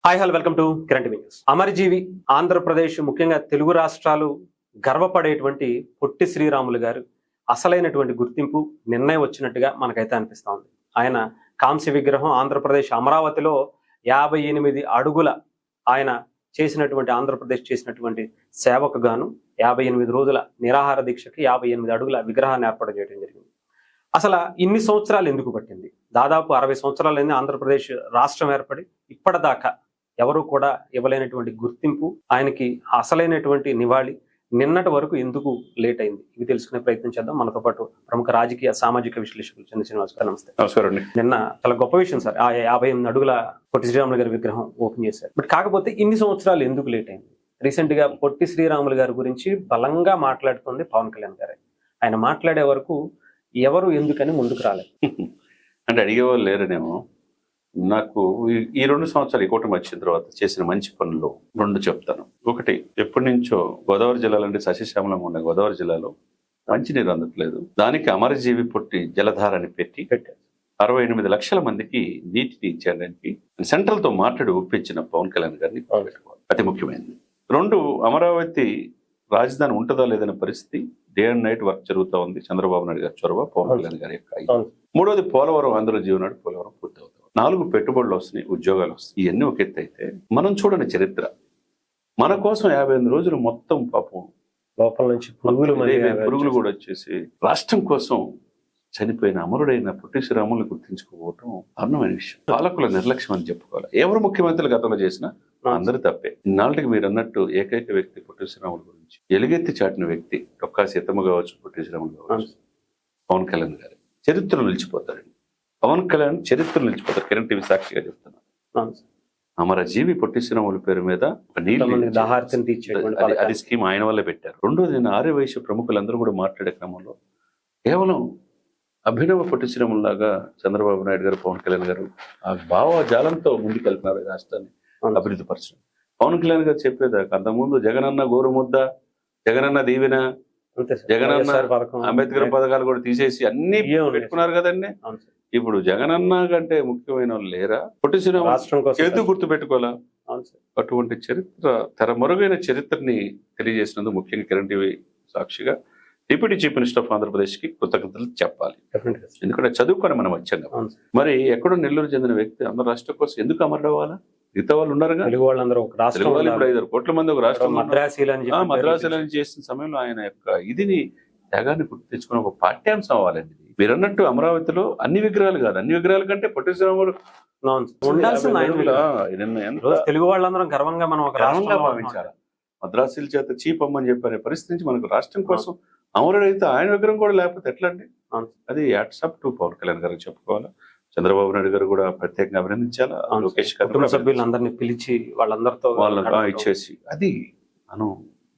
Hi hello welcome to Kiran TV news. అమరజీవి ఆంధ్రప్రదేశ్ ముఖ్యంగా తెలుగు రాష్ట్రాలు గర్వపడేటువంటి పొట్టి శ్రీరాములు గారు అసలైనటువంటి గుర్తింపు నిర్ణయం వచ్చినట్టుగా మనకైతే అనిపిస్తా ఉంది. ఆయన కాంస్య విగ్రహం ఆంధ్రప్రదేశ్ అమరావతిలో 58 అడుగుల ఆయన చేసినటువంటి ఆంధ్రప్రదేశ్ చేసినటువంటి సేవకు గాను 58 రోజుల నిరాహార దీక్షకి 58 అడుగుల విగ్రహాన్ని ఏర్పాటు చేయడం జరిగింది. అసలు ఇన్ని సంవత్సరాలు ఎందుకు పట్టింది? దాదాపు 60 సంవత్సరాలైంది ఆంధ్రప్రదేశ్ రాష్ట్రం ఏర్పడి. ఇప్పటిదాకా ఎవరు కూడా ఇవ్వలేనటువంటి గుర్తింపు, ఆయనకి అసలైనటువంటి నివాళి నిన్నటి వరకు ఎందుకు లేట్ అయింది? ఇవి తెలుసుకునే ప్రయత్నం చేద్దాం. మనతో పాటు ప్రముఖ రాజకీయ సామాజిక విశ్లేషకులు చంద్ర శ్రీనివాస్ గారు. నమస్తే. నమస్కారం. నిన్న చాలా గొప్ప విషయం సార్, 58 అడుగుల పొట్టి శ్రీరాములు గారి విగ్రహం ఓపెన్ చేశారు. బట్ కాకపోతే ఇన్ని సంవత్సరాలు ఎందుకు లేట్ అయింది? రీసెంట్ గా పొట్టి శ్రీరాములు గారి గురించి బలంగా మాట్లాడుతుంది పవన్ కళ్యాణ్ గారే. ఆయన మాట్లాడే వరకు ఎవరు ఎందుకని ముందుకు రాలేదు అంటే అడిగేవాళ్ళు లేరనేమో. నాకు ఈ 2 సంవత్సరాలు ఈ కూటమి వచ్చిన తర్వాత చేసిన మంచి పనులు 2 చెప్తాను. ఒకటి, ఎప్పటి నుంచో గోదావరి జిల్లాలో అంటే సస్యశ్యామలంగా ఉన్న గోదావరి జిల్లాలో మంచినీరు అందట్లేదు. దానికి అమరజీవి పొట్టి జలధార అని పెట్టారు. 68 లక్షల మందికి నీటిని ఇచ్చేయడానికి సెంట్రల్ తో మాట్లాడి ఒప్పించిన పవన్ కళ్యాణ్ గారిని పెట్టుకోవాలి. అతి ముఖ్యమైనది. 2, అమరావతి రాజధాని ఉంటుందా లేదనే పరిస్థితి డే అండ్ నైట్ వర్క్ జరుగుతూ ఉంది. చంద్రబాబు నాయుడు గారి చొరవ, పవన్ కళ్యాణ్ గారి యొక్క. 3వది, పోలవరం ఆంధ్ర జీవనాడు పోలవరం పూర్తవుతుంది. 4 పెట్టుబడులు వస్తున్నాయి, ఉద్యోగాలు వస్తాయి. ఇవన్నీ ఒక ఎత్తు అయితే, మనం చూడని చరిత్ర. మన కోసం 58 రోజులు మొత్తం పాపం లోపల నుంచి పురుగులు కూడా వచ్చేసి రాష్ట్రం కోసం చనిపోయిన అమరుడైన పొట్టి శ్రీరాములు గుర్తించుకోవటం దారుణమైన విషయం. పాలకుల నిర్లక్ష్యం అని చెప్పుకోవాలి. ఎవరు ముఖ్యమంత్రులు గతంలో చేసినా అందరూ తప్పే. ఇన్నాళ్ళకి మీరు అన్నట్టు ఏకైక వ్యక్తి పొట్టి శ్రీరాములు గురించి ఎలుగెత్తి చాటిన వ్యక్తి డొక్కా సీతమ్మ కావచ్చు, పొట్టి శ్రీరాములు కావచ్చు, పవన్ కళ్యాణ్ గారు చరిత్రలో నిలిచిపోతారండి. పవన్ కళ్యాణ్ చరిత్రలో నిలిచిపోతారు. కిరణ్ టీవీ సాక్షిగా చెప్తున్నాను. అమరజీవి పొట్టి శ్రీరాములు పేరు మీద అది స్కీమ్ ఆయన వల్లే పెట్టారు. 2వది, నేను ఆర్యవైశ్య ప్రముఖులందరూ కూడా మాట్లాడే క్రమంలో కేవలం అభినవ పొట్టి శ్రీరాములాగా చంద్రబాబు నాయుడు గారు, పవన్ కళ్యాణ్ గారు ఆ భావజాలంతో ముందుకెళ్తున్నారు రాష్ట్రాన్ని అభివృద్ధి పరచడం. పవన్ కళ్యాణ్ గారు చెప్పేదాకా అంతకుముందు జగనన్న గోరుముద్ద, జగనన్న దీవెన, జగనన్న అంబేద్కర్ పథకాలు కూడా తీసేసి అన్ని పెట్టుకున్నారు కదండి. ఇప్పుడు జగనన్న కంటే ముఖ్యమైన వాళ్ళు లేరా? పొట్టి శ్రీరాములు చేతు గుర్తు పెట్టుకోవాలా? అటువంటి చరిత్ర, తెరమరుగైన చరిత్రని తెలియజేసినందుకు ముఖ్యంగా కిరణ్ టీవీ సాక్షిగా deputy chief minister of Andhra Pradesh కి కృతజ్ఞతలు చెప్పాలి. ఎందుకంటే చదువుకొని మనం వచ్చాం. మరి ఎక్కడో నెల్లూరు చెందిన వ్యక్తి ఆంధ్ర రాష్ట్రం కోసం ఎందుకు అమరవ్వాలా? మిగతా వాళ్ళు ఉన్నారుగా. ఇప్పుడు 5 కోట్ల మంది ఒక రాష్ట్రం మద్రాసులని చేసిన సమయంలో ఆయన యొక్క ఇదిని త్యాగాన్ని గుర్తు తెచ్చుకుని ఒక పాఠ్యాంశం అవ్వాలండి. మీరు అన్నట్టు అమరావతిలో అన్ని విగ్రహాలు కాదు, అన్ని విగ్రహాల కంటే పొట్టి శ్రీరాములు తెలుగు వాళ్ళందరం గర్వంగా భావించాలి. మద్రాసుల చేత చీప్ అమ్మని చెప్పారు. పరిస్థితి నుంచి మనకు రాష్ట్రం కోసం అమరుడైతే ఆయన విగ్రహం కూడా లేకపోతే ఎట్లా అండి? అది యాట్సాప్ టు పవన్ కళ్యాణ్ గారికి చెప్పుకోవాలా. చంద్రబాబు నాయుడు గారు కూడా ప్రత్యేకంగా అభినందించాలా. లోకేష్ గారు సభ్యులందరినీ పిలిచి వాళ్ళందరితో ఇచ్చేసి అది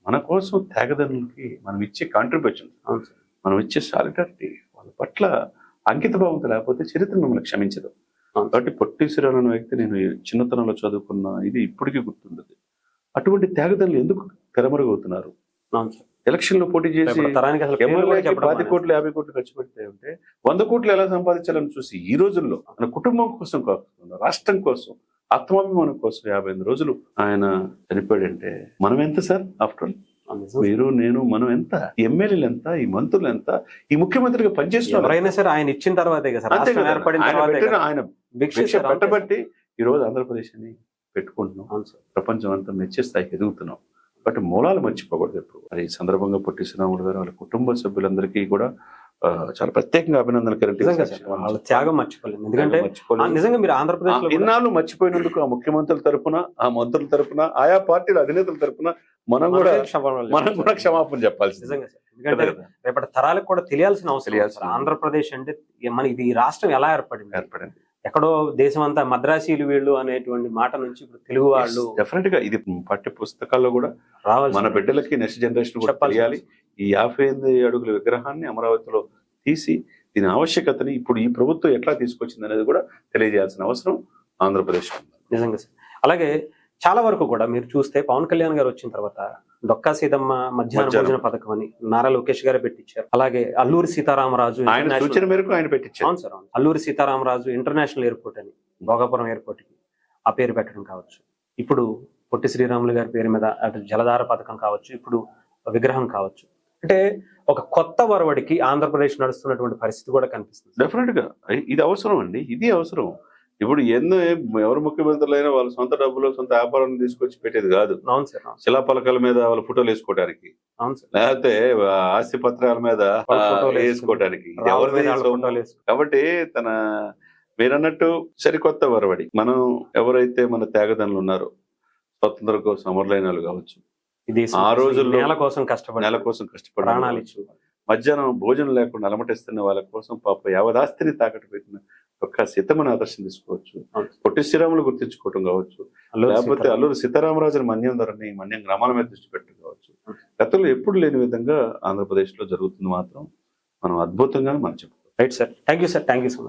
మన కోసం త్యాగదనులకి మనం ఇచ్చే కాంట్రిబ్యూషన్, మనం ఇచ్చే సాలిడారిటీ, వాళ్ళ పట్ల అంకిత భావంతో లేకపోతే చరిత్ర మిమ్మల్ని క్షమించదు. కాబట్టి పొట్టి శ్రీరాములు అనే వ్యక్తి నేను చిన్నతనంలో చదువుకున్న ఇది ఇప్పటికీ గుర్తుండదు. అటువంటి త్యాగదనులు ఎందుకు తెరమరుగవుతున్నారు? ఎలక్షన్ లో పోటీ చేసి ఎమ్మెల్యేకి 10 కోట్లు 50 కోట్లు ఖర్చు పెడితే ఉంటే 100 కోట్లు ఎలా సంపాదించాలని చూసి ఈ రోజుల్లో మన కుటుంబం కోసం కాకుండా రాష్ట్రం కోసం, ఆత్మాభిమానం కోసం 58 రోజులు ఆయన చనిపోయాడంటే మనం ఎంత సార్? ఆఫ్టర్ ఆల్ మీరు, నేను, మనం ఎంత? ఎమ్మెల్యేలు ఎంత? ఈ మంత్రులు ఎంత? ఈ ముఖ్యమంత్రిగా పనిచేస్తున్నారు. ఎవరైనా సరే ఆయన ఇచ్చిన తర్వాతే ఆయన భిక్ష పెట్టబట్టి ఈ రోజు ఆంధ్రప్రదేశ్ అని పెట్టుకుంటున్నాం. ప్రపంచం అంతా మెచ్చే స్థాయికి ఎదుగుతున్నాం. బట్ మూలాలు మర్చిపోకూడదు ఎప్పుడు. మరి ఈ సందర్భంగా పొట్టి శ్రీరాములు గారు వాళ్ళ కుటుంబ సభ్యులందరికీ కూడా చాలా ప్రత్యేకంగా అభినందనలు. వాళ్ళ త్యాగం మర్చిపోలేదు. ఎందుకంటే నిజంగా మీరు ఆంధ్రప్రదేశ్ ఇన్నాళ్ళు మర్చిపోయినందుకు ఆ ముఖ్యమంత్రుల తరపున, ఆ మంత్రుల తరపున, ఆయా పార్టీల అధినేతల తరపున మనం కూడా క్షమాపణ చెప్పాల్సి. నిజంగా సార్, ఎందుకంటే రేపటి తరాలకు కూడా తెలియాల్సిన అవసరం. ఆంధ్రప్రదేశ్ అంటే మన ఇది రాష్ట్రం ఎలా ఏర్పడింది, ఎక్కడో దేశం అంతా మద్రాసీలు వీళ్ళు అనేటువంటి మాట నుంచి ఇప్పుడు తెలుగు వాళ్ళు డెఫినెట్ గా ఇది పాఠ్య పుస్తకాల్లో కూడా రావాలి. మన బిడ్డలకి నెక్స్ట్ జనరేషన్ కూడా తెలియాలి. ఈ 58 అడుగుల విగ్రహాన్ని అమరావతిలో తీసి దీని ఆవశ్యకతని ఇప్పుడు ఈ ప్రభుత్వం ఎట్లా తీసుకొచ్చింది అనేది కూడా తెలియజేయాల్సిన అవసరం ఆంధ్రప్రదేశ్. నిజంగా సార్. అలాగే చాలా వరకు కూడా మీరు చూస్తే పవన్ కళ్యాణ్ గారు వచ్చిన తర్వాత డొక్కా సీతమ్మ మధ్యాహ్న భోజన పథకం అని నారా లోకేష్ గారే పెట్టించారు. అలాగే అల్లూరి సీతారామరాజు సూచన మేరకు ఆయన పెట్టించారు. అవును sir, Alluri Sitaramaraju international airport అని భోగాపురం ఎయిర్పోర్ట్ కి ఆ పేరు పెట్టడం కావచ్చు. ఇప్పుడు పొట్టి శ్రీరాములు గారి పేరు మీద అటు జలధార పథకం కావచ్చు, ఇప్పుడు విగ్రహం కావచ్చు, అంటే ఒక కొత్త వరవడికి ఆంధ్రప్రదేశ్ నడుస్తున్నటువంటి పరిస్థితి కూడా కనిపిస్తుంది. డెఫినెట్ గా ఇది అవసరం అండి, ఇది అవసరం. ఇప్పుడు ఎన్నో ఎవరు ముఖ్యమంత్రులైనా వాళ్ళ సొంత డబ్బులు సొంత వ్యాపారాన్ని తీసుకొచ్చి పెట్టేది కాదు. అవును సార్, అవును. శిలాపలకాల మీద వాళ్ళ ఫోటోలు వేసుకోవడానికి, అవును సార్. లేకపోతే ఆస్తి పత్రాల మీద వాళ్ళ ఫోటోలు వేసుకోవడానికి. ఇది రాళ్ళ ఎవరిది మీద వాళ్ళ సొమ్ము? ఫోటోలు వేసుకుంటారు. కాబట్టి మీరన్నట్టు సరికొత్త వరవడి. మనం ఎవరైతే మన త్యాగదనులు ఉన్నారో, స్వతంత్రం కోసం అమరులైన వాళ్ళు కావచ్చు, ఈ దేశం ఆ రోజుల్లో నేల కోసం కష్టపడి నెల కోసం కష్టపడి ప్రాణాలు ఇచ్చి మధ్యాహ్నం భోజనం లేకుండా అలమటిస్తున్న వాళ్ళ కోసం పాప యావదాస్తిని తాకట్టు పెట్టిన ఒక్క సీతమ్మని ఆదర్శం తీసుకోవచ్చు. పొట్టి శ్రీరాములు గుర్తించుకోవటం కావచ్చు, లేకపోతే అల్లూరి సీతారామరాజుని మన్యం ధరని మన్యం గ్రామాల మీద దృష్టి పెట్టడం కావచ్చు. గతంలో ఎప్పుడు లేని విధంగా ఆంధ్రప్రదేశ్ లో జరుగుతుంది మాత్రం మనం అద్భుతంగా మనం చెప్పుకోవచ్చు. Right sir, thank you sir, thank you so much.